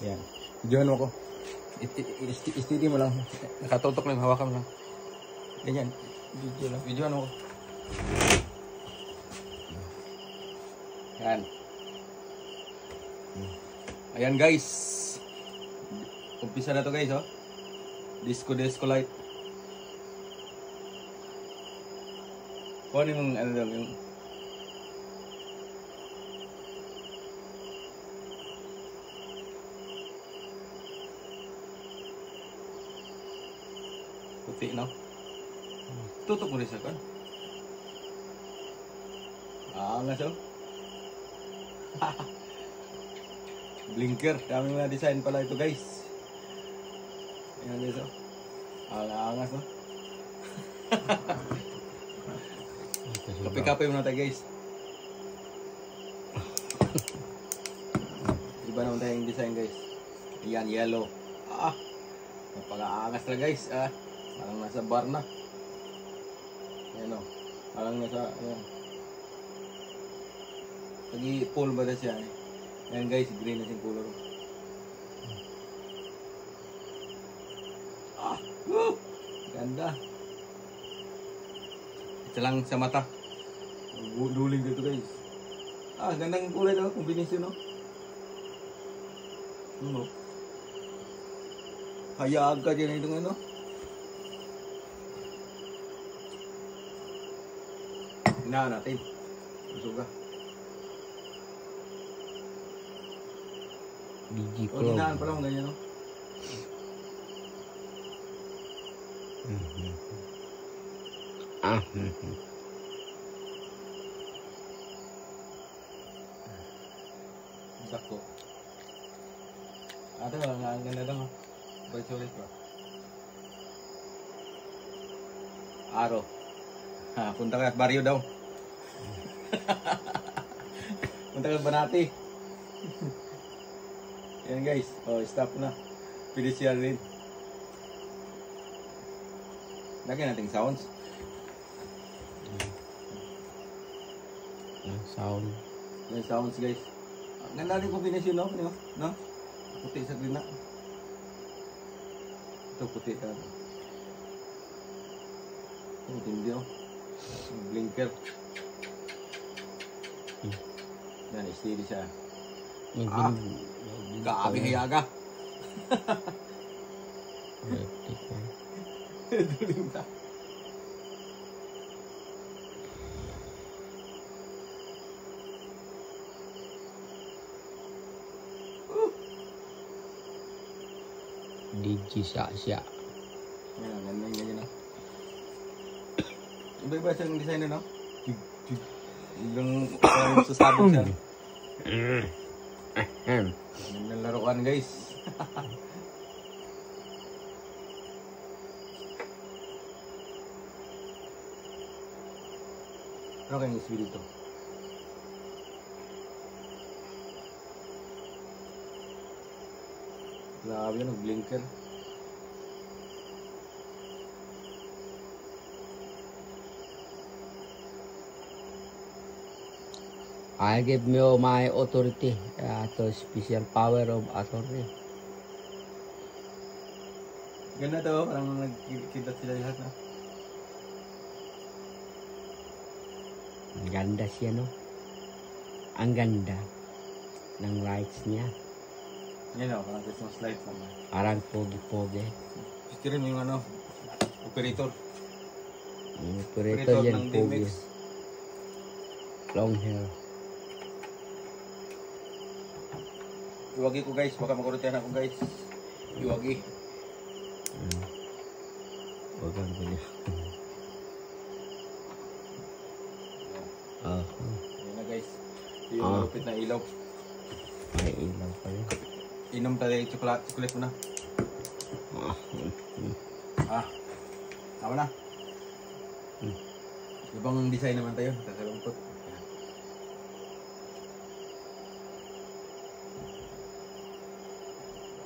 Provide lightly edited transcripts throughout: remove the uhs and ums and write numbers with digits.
Yan. Videoan mo ko. Istidi mo lang. Nakatutok lang, hawakan mo lang. Ganyan. Video lang. Videoan mo ko. Yan. Ayan guys. Umpisa na to guys, oh. Disco light. Kunin mong ano lang yung puti, no? Tutok mo rin sa kan. Angas, oh. Blinker. Dami mga design pala ito, guys. Ayan, guys, oh. Angas, no? Kape-kape muna tayo, guys. Iba naman tayong design, guys. Ayan, yellow. Napaka-angas na, guys. Parang nasa bar na. Ayan, oh. Parang nasa, ayan. Pag-i-pull ba na siya, eh. Ayan, guys. Green na siyang color. Ganda. Ito lang sa mata. Duling dito, guys. Gandang kulay na. Kombinasyon, no? Ano? Hayag ka dyan itong ano. Hinahan natin. Busog ka. Digichrome. Hinahan pa lang ganyan, no? Sakto. Ito, ang ganda lang, oh. Sulit ba? Araw. Punta ka at baryo daw. Punta ka at Banati. Yan guys. Stop na. Pwede siya rin. Lagyan natin sounds. Sound. Yan sounds guys. Ganda rin kombinasyon, no? No? Puti sa green na. Ito puti ka. Ito tindi, oh. Blinker. Yan, steady siya. Grabe hayaga. Duling ta. Digi-sya-sya. Ayan, ganyan na. Iba-iba siyang design, no? Yung sasabog siya. Yung laruan, guys. Ano kayong iswi dito? Grabe yun, blinker. I give you my authority to special power of attorney. Ganda to, parang nagkita sila lahat, na. Ang ganda siya, no? Ang ganda ng lights niya. Yan, parang Christmas lights naman. Parang pogi-pogi. Gusto rin yung ano, operator. Yung operator yan, ng pogi. DMX. Long hair. Iwagi ko guys, baka makurutihan ako guys. Iwagi. Huwag kang ganyan. Yan na guys. Ito yung malupit na ilaw. May ilaw pa rin. Inom tayo yung chocolate mo na. Tama na. Ibang design naman tayo. Kakalungkot.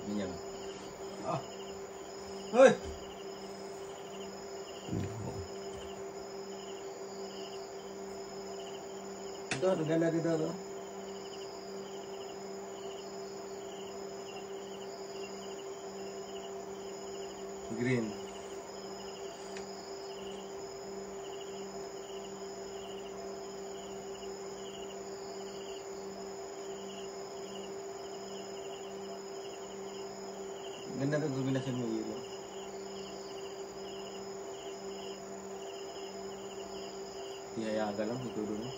Ganyan. Hoy! Ito, ang ganda dito. Green. Ganda na kombinasyon mo yellow. Iyayaga lang, itulo mo.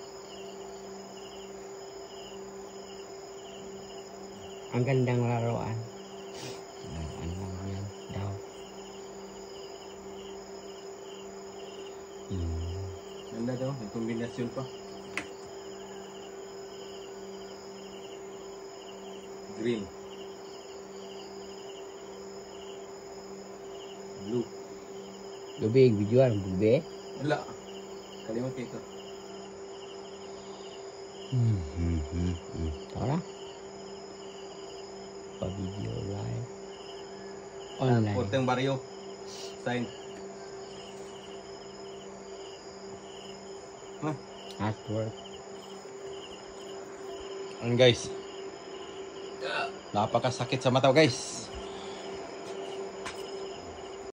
Ang gandang laruan. Laruan lang yan daw. Ganda daw, may kombinasyon pa. Green. Blue. Lubig, bijuan, bube. Wala. Kalimut kayo ito. Tara. Pa-video live. Online. Porteng Barrio. Sign. Artwork. Guys. Napakasakit sa mata guys.